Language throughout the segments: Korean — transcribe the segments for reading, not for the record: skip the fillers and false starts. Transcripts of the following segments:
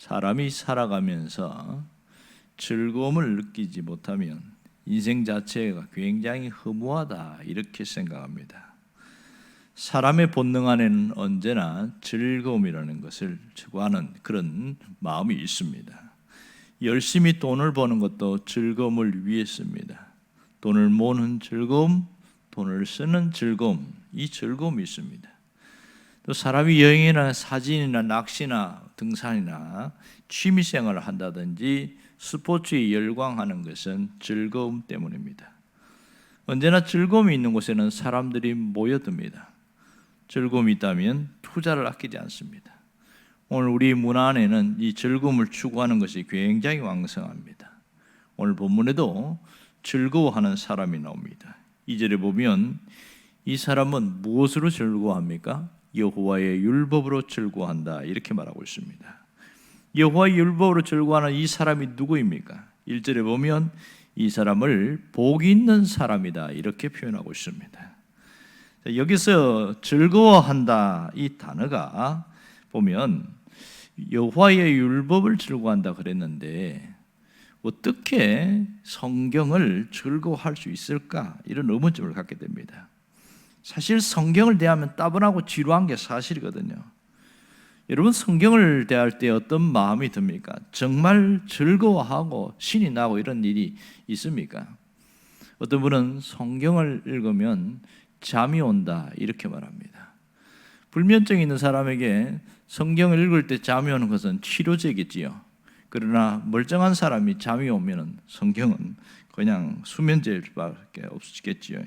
사람이 살아가면서 즐거움을 느끼지 못하면 인생 자체가 굉장히 허무하다 이렇게 생각합니다. 사람의 본능 안에는 언제나 즐거움이라는 것을 추구하는 그런 마음이 있습니다. 열심히 돈을 버는 것도 즐거움을 위해서입니다. 돈을 모으는 즐거움, 돈을 쓰는 즐거움, 이 즐거움이 있습니다. 또 사람이 여행이나 사진이나 낚시나 등산이나 취미생활을 한다든지 스포츠에 열광하는 것은 즐거움 때문입니다. 언제나 즐거움이 있는 곳에는 사람들이 모여듭니다. 즐거움이 있다면 투자를 아끼지 않습니다. 오늘 우리 문화 안에는 이 즐거움을 추구하는 것이 굉장히 왕성합니다. 오늘 본문에도 즐거워하는 사람이 나옵니다. 2절에 보면 이 사람은 무엇으로 즐거워합니까? 여호와의 율법으로 즐거워한다 이렇게 말하고 있습니다. 여호와의 율법으로 즐거워하는 이 사람이 누구입니까? 1절에 보면 이 사람을 복 있는 사람이다 이렇게 표현하고 있습니다. 여기서 즐거워한다 이 단어가 보면 여호와의 율법을 즐거워한다 그랬는데 어떻게 성경을 즐거워할 수 있을까 이런 의문점을 갖게 됩니다. 사실 성경을 대하면 따분하고 지루한 게 사실이거든요. 여러분 성경을 대할 때 어떤 마음이 듭니까? 정말 즐거워하고 신이 나고 이런 일이 있습니까? 어떤 분은 성경을 읽으면 잠이 온다 이렇게 말합니다. 불면증이 있는 사람에게 성경을 읽을 때 잠이 오는 것은 치료제겠지요. 그러나 멀쩡한 사람이 잠이 오면 성경은 그냥 수면제밖에 없겠지요.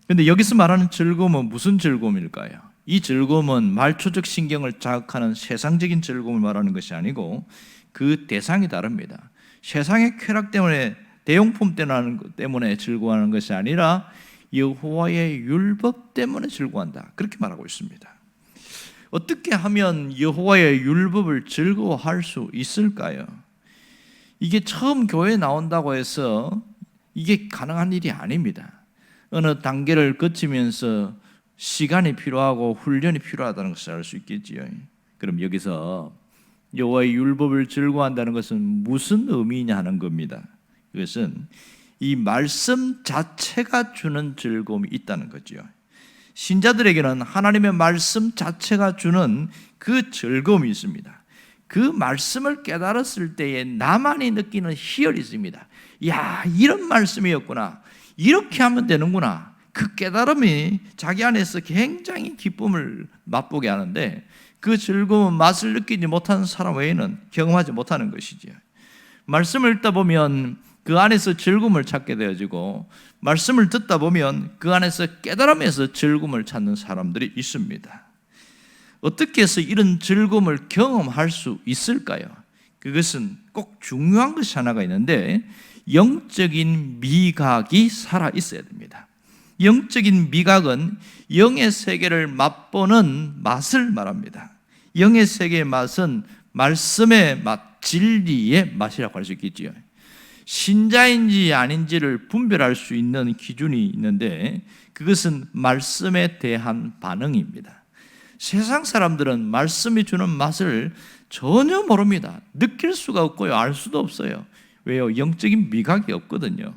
그런데 여기서 말하는 즐거움은 무슨 즐거움일까요? 이 즐거움은 말초적 신경을 자극하는 세상적인 즐거움을 말하는 것이 아니고 그 대상이 다릅니다. 세상의 쾌락 때문에 대용품 때문에 즐거워하는 것이 아니라 여호와의 율법 때문에 즐거워한다 그렇게 말하고 있습니다. 어떻게 하면 여호와의 율법을 즐거워할 수 있을까요? 이게 처음 교회에 나온다고 해서 이게 가능한 일이 아닙니다. 어느 단계를 거치면서 시간이 필요하고 훈련이 필요하다는 것을 알 수 있겠지요. 그럼 여기서 여호와의 율법을 즐거워한다는 것은 무슨 의미냐 하는 겁니다. 이것은 이 말씀 자체가 주는 즐거움이 있다는 거죠. 신자들에게는 하나님의 말씀 자체가 주는 그 즐거움이 있습니다. 그 말씀을 깨달았을 때에 나만이 느끼는 희열이 있습니다. 야, 이런 말씀이었구나. 이렇게 하면 되는구나. 그 깨달음이 자기 안에서 굉장히 기쁨을 맛보게 하는데 그 즐거움은 맛을 느끼지 못하는 사람 외에는 경험하지 못하는 것이죠. 말씀을 읽다 보면 그 안에서 즐거움을 찾게 되어지고 말씀을 듣다 보면 그 안에서 깨달음에서 즐거움을 찾는 사람들이 있습니다. 어떻게 해서 이런 즐거움을 경험할 수 있을까요? 그것은 꼭 중요한 것이 하나가 있는데 영적인 미각이 살아 있어야 됩니다. 영적인 미각은 영의 세계를 맛보는 맛을 말합니다. 영의 세계의 맛은 말씀의 맛, 진리의 맛이라고 할 수 있겠지요. 신자인지 아닌지를 분별할 수 있는 기준이 있는데 그것은 말씀에 대한 반응입니다. 세상 사람들은 말씀이 주는 맛을 전혀 모릅니다. 느낄 수가 없고요, 알 수도 없어요. 왜요? 영적인 미각이 없거든요.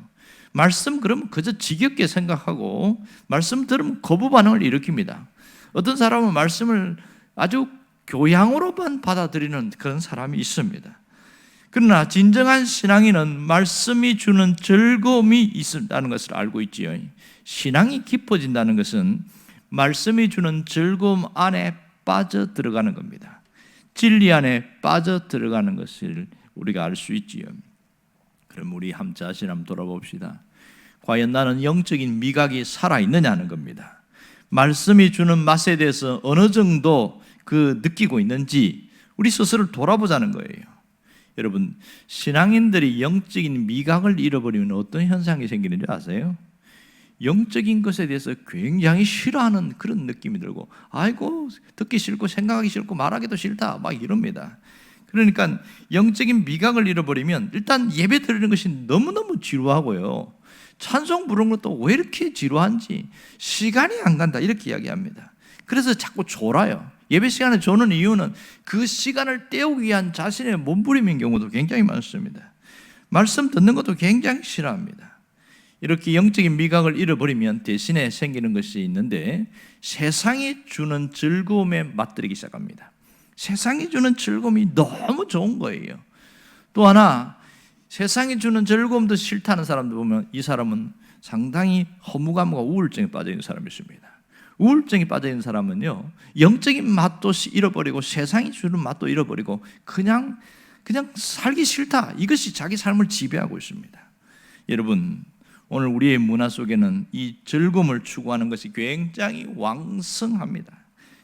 말씀 그러면 그저 지겹게 생각하고 말씀 들으면 거부 반응을 일으킵니다. 어떤 사람은 말씀을 아주 교양으로만 받아들이는 그런 사람이 있습니다. 그러나 진정한 신앙인은 말씀이 주는 즐거움이 있다는 것을 알고 있지요. 신앙이 깊어진다는 것은 말씀이 주는 즐거움 안에 빠져 들어가는 겁니다. 진리 안에 빠져 들어가는 것을 우리가 알 수 있지요. 그럼 우리 자신 한번 돌아봅시다. 과연 나는 영적인 미각이 살아있느냐는 겁니다. 말씀이 주는 맛에 대해서 어느 정도 느끼고 있는지 우리 스스로를 돌아보자는 거예요. 여러분, 신앙인들이 영적인 미각을 잃어버리면 어떤 현상이 생기는지 아세요? 영적인 것에 대해서 굉장히 싫어하는 그런 느낌이 들고 아이고 듣기 싫고 생각하기 싫고 말하기도 싫다 막 이럽니다. 그러니까 영적인 미각을 잃어버리면 일단 예배 드리는 것이 너무너무 지루하고요, 찬송 부르는 것도 왜 이렇게 지루한지 시간이 안 간다 이렇게 이야기합니다. 그래서 자꾸 졸아요. 예배 시간을 조는 이유는 그 시간을 때우기 위한 자신의 몸부림인 경우도 굉장히 많습니다. 말씀 듣는 것도 굉장히 싫어합니다. 이렇게 영적인 미각을 잃어버리면 대신에 생기는 것이 있는데, 세상이 주는 즐거움에 맛들이기 시작합니다. 세상이 주는 즐거움이 너무 좋은 거예요. 또 하나, 세상이 주는 즐거움도 싫다는 사람들 보면 이 사람은 상당히 허무감과 우울증에 빠져 있는 사람이 있습니다. 우울증에 빠져 있는 사람은요, 영적인 맛도 잃어버리고 세상이 주는 맛도 잃어버리고 그냥 살기 싫다, 이것이 자기 삶을 지배하고 있습니다. 여러분, 오늘 우리의 문화 속에는 이 즐거움을 추구하는 것이 굉장히 왕성합니다.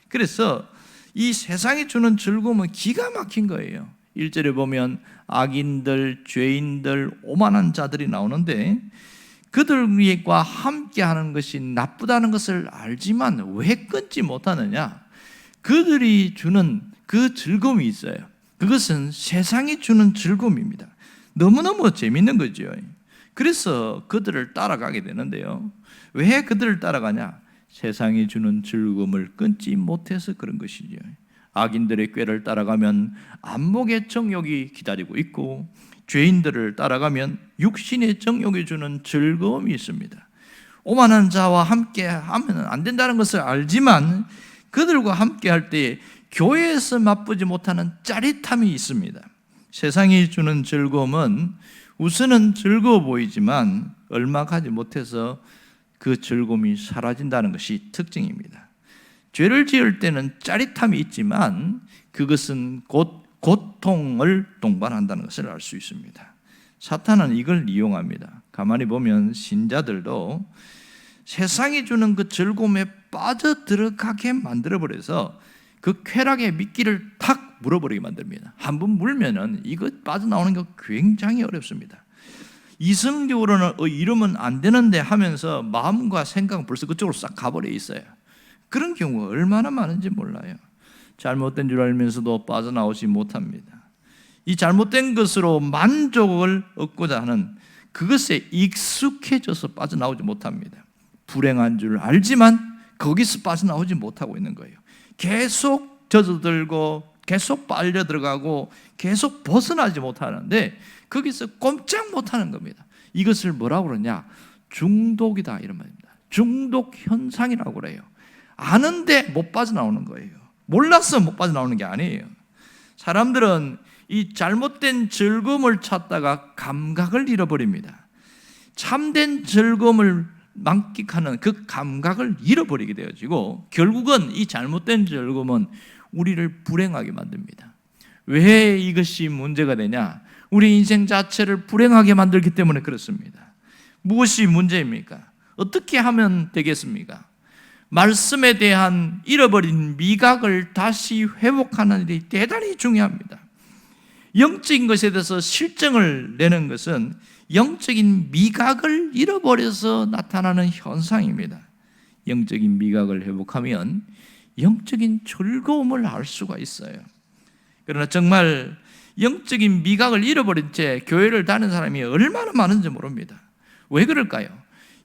그래서 이 세상이 주는 즐거움은 기가 막힌 거예요. 1절에 보면 악인들, 죄인들, 오만한 자들이 나오는데, 그들과 함께하는 것이 나쁘다는 것을 알지만 왜 끊지 못하느냐? 그들이 주는 그 즐거움이 있어요. 그것은 세상이 주는 즐거움입니다. 너무너무 재밌는 거죠. 그래서 그들을 따라가게 되는데요. 왜 그들을 따라가냐? 세상이 주는 즐거움을 끊지 못해서 그런 것이죠. 악인들의 꾀를 따라가면 안목의 정욕이 기다리고 있고, 죄인들을 따라가면 육신의 정욕이 주는 즐거움이 있습니다. 오만한 자와 함께 하면 안 된다는 것을 알지만 그들과 함께 할 때 교회에서 맛보지 못하는 짜릿함이 있습니다. 세상이 주는 즐거움은 우선은 즐거워 보이지만 얼마 가지 못해서 그 즐거움이 사라진다는 것이 특징입니다. 죄를 지을 때는 짜릿함이 있지만 그것은 곧 고통을 동반한다는 것을 알 수 있습니다. 사탄은 이걸 이용합니다. 가만히 보면 신자들도 세상이 주는 그 즐거움에 빠져들어가게 만들어버려서 그 쾌락의 미끼를 탁 물어버리게 만듭니다. 한번 물면은 이거 빠져나오는 게 굉장히 어렵습니다. 이성적으로는 이러면 안 되는데 하면서 마음과 생각은 벌써 그쪽으로 싹 가버려 있어요. 그런 경우가 얼마나 많은지 몰라요. 잘못된 줄 알면서도 빠져나오지 못합니다. 이 잘못된 것으로 만족을 얻고자 하는 그것에 익숙해져서 빠져나오지 못합니다. 불행한 줄 알지만 거기서 빠져나오지 못하고 있는 거예요. 계속 젖어들고 계속 빨려 들어가고 계속 벗어나지 못하는데 거기서 꼼짝 못하는 겁니다. 이것을 뭐라고 그러냐? 중독이다, 이런 말입니다. 중독 현상이라고 그래요. 아는데 못 빠져나오는 거예요. 몰라서 못 빠져나오는 게 아니에요. 사람들은 이 잘못된 즐거움을 찾다가 감각을 잃어버립니다. 참된 즐거움을 만끽하는 그 감각을 잃어버리게 되어지고, 결국은 이 잘못된 즐거움은 우리를 불행하게 만듭니다. 왜 이것이 문제가 되냐? 우리 인생 자체를 불행하게 만들기 때문에 그렇습니다. 무엇이 문제입니까? 어떻게 하면 되겠습니까? 말씀에 대한 잃어버린 미각을 다시 회복하는 일이 대단히 중요합니다. 영적인 것에 대해서 실증을 내는 것은 영적인 미각을 잃어버려서 나타나는 현상입니다. 영적인 미각을 회복하면 영적인 즐거움을 알 수가 있어요. 그러나 정말 영적인 미각을 잃어버린 채 교회를 다니는 사람이 얼마나 많은지 모릅니다. 왜 그럴까요?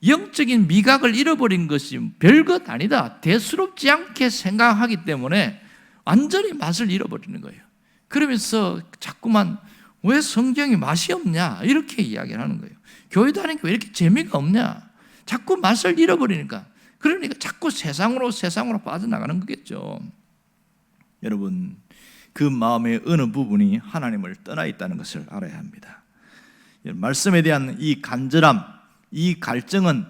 영적인 미각을 잃어버린 것이 별것 아니다, 대수롭지 않게 생각하기 때문에 완전히 맛을 잃어버리는 거예요. 그러면서 자꾸만 왜 성경이 맛이 없냐 이렇게 이야기를 하는 거예요. 교회 다니는 게 왜 이렇게 재미가 없냐, 자꾸 맛을 잃어버리니까. 그러니까 자꾸 세상으로 빠져나가는 거겠죠. 여러분, 그 마음의 어느 부분이 하나님을 떠나 있다는 것을 알아야 합니다. 말씀에 대한 이 간절함, 이 갈증은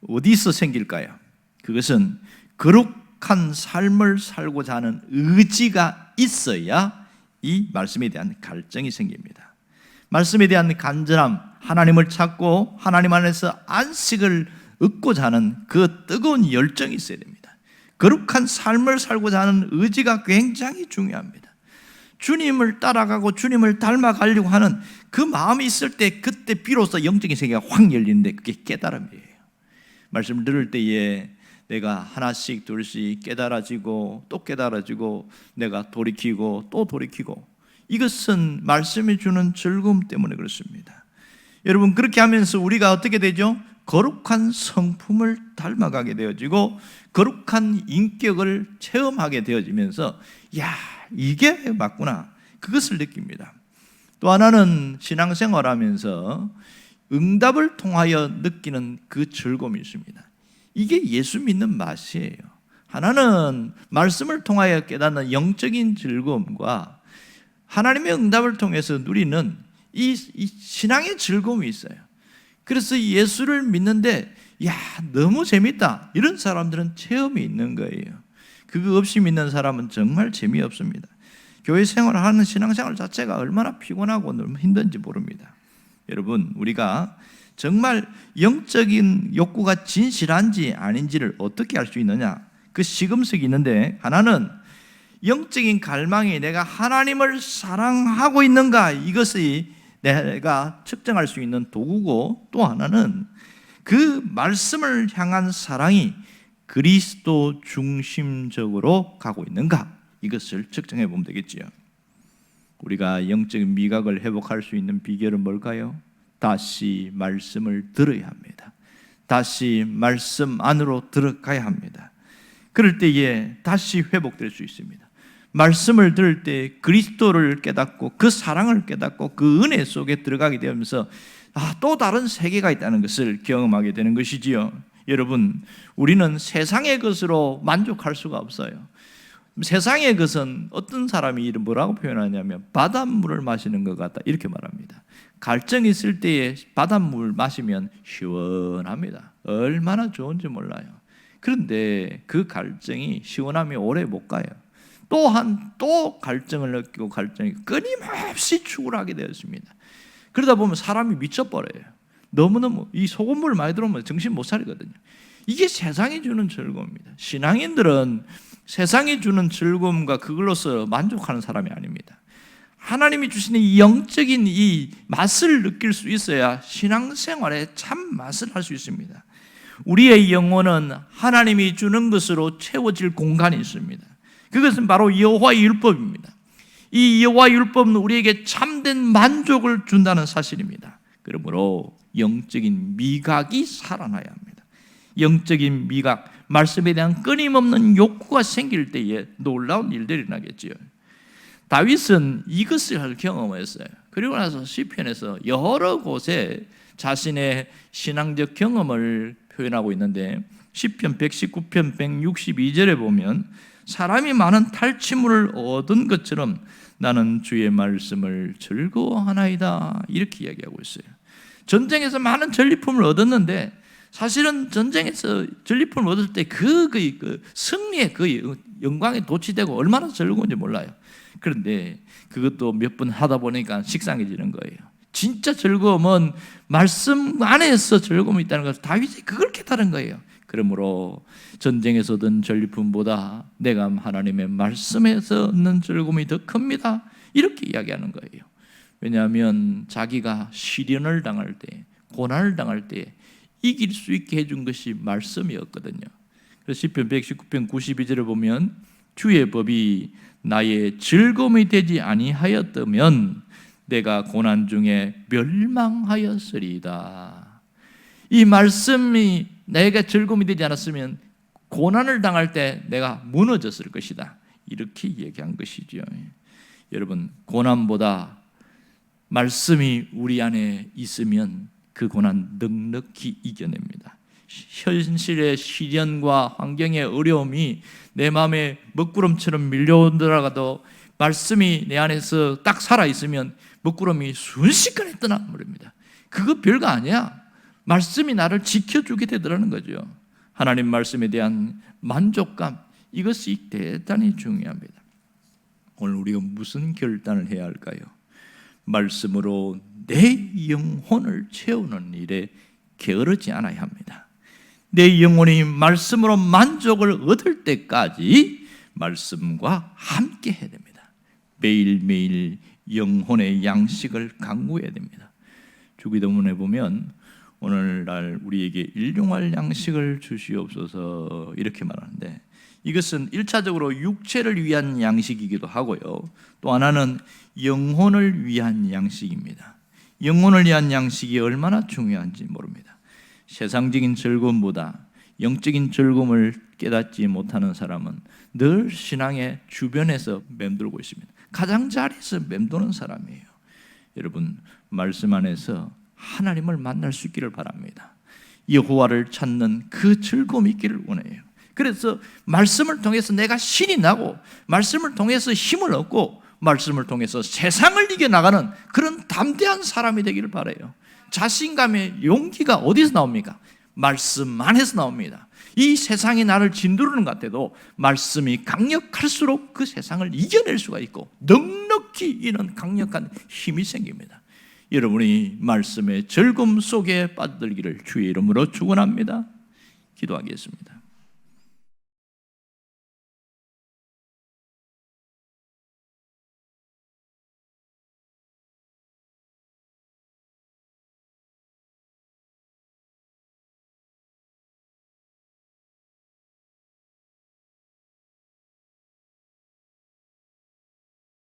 어디서 생길까요? 그것은 거룩한 삶을 살고자 하는 의지가 있어야 이 말씀에 대한 갈증이 생깁니다. 말씀에 대한 간절함, 하나님을 찾고 하나님 안에서 안식을 얻고자 하는 그 뜨거운 열정이 있어야 됩니다. 거룩한 삶을 살고자 하는 의지가 굉장히 중요합니다. 주님을 따라가고 주님을 닮아가려고 하는 그 마음이 있을 때, 그때 비로소 영적인 세계가 확 열리는데 그게 깨달음이에요. 말씀을 들을 때에 내가 하나씩 둘씩 깨달아지고 또 깨달아지고 내가 돌이키고 또 돌이키고, 이것은 말씀이 주는 즐거움 때문에 그렇습니다. 여러분, 그렇게 하면서 우리가 어떻게 되죠? 거룩한 성품을 닮아가게 되어지고 거룩한 인격을 체험하게 되어지면서 야, 이게 맞구나, 그것을 느낍니다. 또 하나는 신앙생활하면서 응답을 통하여 느끼는 그 즐거움이 있습니다. 이게 예수 믿는 맛이에요. 하나는 말씀을 통하여 깨닫는 영적인 즐거움과 하나님의 응답을 통해서 누리는 이 신앙의 즐거움이 있어요. 그래서 예수를 믿는데 야, 너무 재밌다, 이런 사람들은 체험이 있는 거예요. 그거 없이 믿는 사람은 정말 재미없습니다. 교회 생활을 하는 신앙생활 자체가 얼마나 피곤하고 너무 힘든지 모릅니다. 여러분, 우리가 정말 영적인 욕구가 진실한지 아닌지를 어떻게 알 수 있느냐, 그 시금석이 있는데, 하나는 영적인 갈망이 내가 하나님을 사랑하고 있는가, 이것이 내가 측정할 수 있는 도구고, 또 하나는 그 말씀을 향한 사랑이 그리스도 중심적으로 가고 있는가, 이것을 측정해 보면 되겠지요. 우리가 영적인 미각을 회복할 수 있는 비결은 뭘까요? 다시 말씀을 들어야 합니다. 다시 말씀 안으로 들어가야 합니다. 그럴 때에 다시 회복될 수 있습니다. 말씀을 들을 때 그리스도를 깨닫고 그 사랑을 깨닫고 그 은혜 속에 들어가게 되면서 또 다른 세계가 있다는 것을 경험하게 되는 것이지요. 여러분, 우리는 세상의 것으로 만족할 수가 없어요. 세상의 것은 어떤 사람이 뭐라고 표현하냐면 바닷물을 마시는 것 같다, 이렇게 말합니다. 갈증이 있을 때에 바닷물 마시면 시원합니다. 얼마나 좋은지 몰라요. 그런데 그 갈증이 시원함이 오래 못 가요. 또 갈증을 느끼고 갈증이 끊임없이 추구하게 되었습니다. 그러다 보면 사람이 미쳐버려요. 너무너무 이 소금물 많이 들어오면 정신 못 차리거든요. 이게 세상이 주는 즐거움입니다. 신앙인들은 세상이 주는 즐거움과 그걸로서 만족하는 사람이 아닙니다. 하나님이 주시는 이 영적인 이 맛을 느낄 수 있어야 신앙생활에 참 맛을 할 수 있습니다. 우리의 영혼은 하나님이 주는 것으로 채워질 공간이 있습니다. 그것은 바로 여호와의 율법입니다. 이 여호와의 율법은 우리에게 참된 만족을 준다는 사실입니다. 그러므로 영적인 미각이 살아나야 합니다. 영적인 미각, 말씀에 대한 끊임없는 욕구가 생길 때에 놀라운 일들이 일어나겠지요. 다윗은 이것을 경험했어요. 그리고 나서 시편에서 여러 곳에 자신의 신앙적 경험을 표현하고 있는데, 시편 119편 162절에 보면 사람이 많은 탈취물을 얻은 것처럼 나는 주의 말씀을 즐거워하나이다, 이렇게 이야기하고 있어요. 전쟁에서 많은 전리품을 얻었는데 사실은 전쟁에서 전리품을 얻을 때 그 승리의 그 영광에 도취되고 얼마나 즐거운지 몰라요. 그런데 그것도 몇 번 하다 보니까 식상해지는 거예요. 진짜 즐거움은 말씀 안에서 즐거움이 있다는 것을 다윗이 그걸 깨달은 거예요. 그러므로 전쟁에서 얻은 전리품보다 내가 하나님의 말씀에서 얻는 즐거움이 더 큽니다, 이렇게 이야기하는 거예요. 왜냐하면 자기가 시련을 당할 때, 고난을 당할 때 이길 수 있게 해준 것이 말씀이었거든요. 그래서 시편 119편 92절을 보면 주의 법이 나의 즐거움이 되지 아니하였다면 내가 고난 중에 멸망하였으리다. 이 말씀이 내가 즐거움이 되지 않았으면 고난을 당할 때 내가 무너졌을 것이다, 이렇게 얘기한 것이죠. 여러분, 고난보다 말씀이 우리 안에 있으면 그 고난 넉넉히 이겨냅니다. 현실의 시련과 환경의 어려움이 내 마음에 먹구름처럼 밀려오더라도 말씀이 내 안에서 딱 살아있으면 먹구름이 순식간에 떠나버립니다. 그거 별거 아니야. 말씀이 나를 지켜주게 되더라는 거죠. 하나님 말씀에 대한 만족감, 이것이 대단히 중요합니다. 오늘 우리가 무슨 결단을 해야 할까요? 말씀으로 내 영혼을 채우는 일에 게으르지 않아야 합니다. 내 영혼이 말씀으로 만족을 얻을 때까지 말씀과 함께 해야 됩니다. 매일매일 영혼의 양식을 강구해야 됩니다. 주기도문에 보면 오늘날 우리에게 일용할 양식을 주시옵소서, 이렇게 말하는데, 이것은 1차적으로 육체를 위한 양식이기도 하고요, 또 하나는 영혼을 위한 양식입니다. 영혼을 위한 양식이 얼마나 중요한지 모릅니다. 세상적인 즐거움보다 영적인 즐거움을 깨닫지 못하는 사람은 늘 신앙의 주변에서 맴돌고 있습니다. 가장자리에서 맴도는 사람이에요. 여러분, 말씀 안에서 하나님을 만날 수 있기를 바랍니다. 여호와를 찾는 그 즐거움이 있기를 원해요. 그래서 말씀을 통해서 내가 신이 나고, 말씀을 통해서 힘을 얻고, 말씀을 통해서 세상을 이겨나가는 그런 담대한 사람이 되기를 바라요. 자신감의 용기가 어디서 나옵니까? 말씀 안에서 나옵니다. 이 세상이 나를 짓누르는 것 같아도 말씀이 강력할수록 그 세상을 이겨낼 수가 있고 넉넉히 이런 강력한 힘이 생깁니다. 여러분이 말씀의 즐거움 속에 빠져들기를 주의 이름으로 축원합니다. 기도하겠습니다.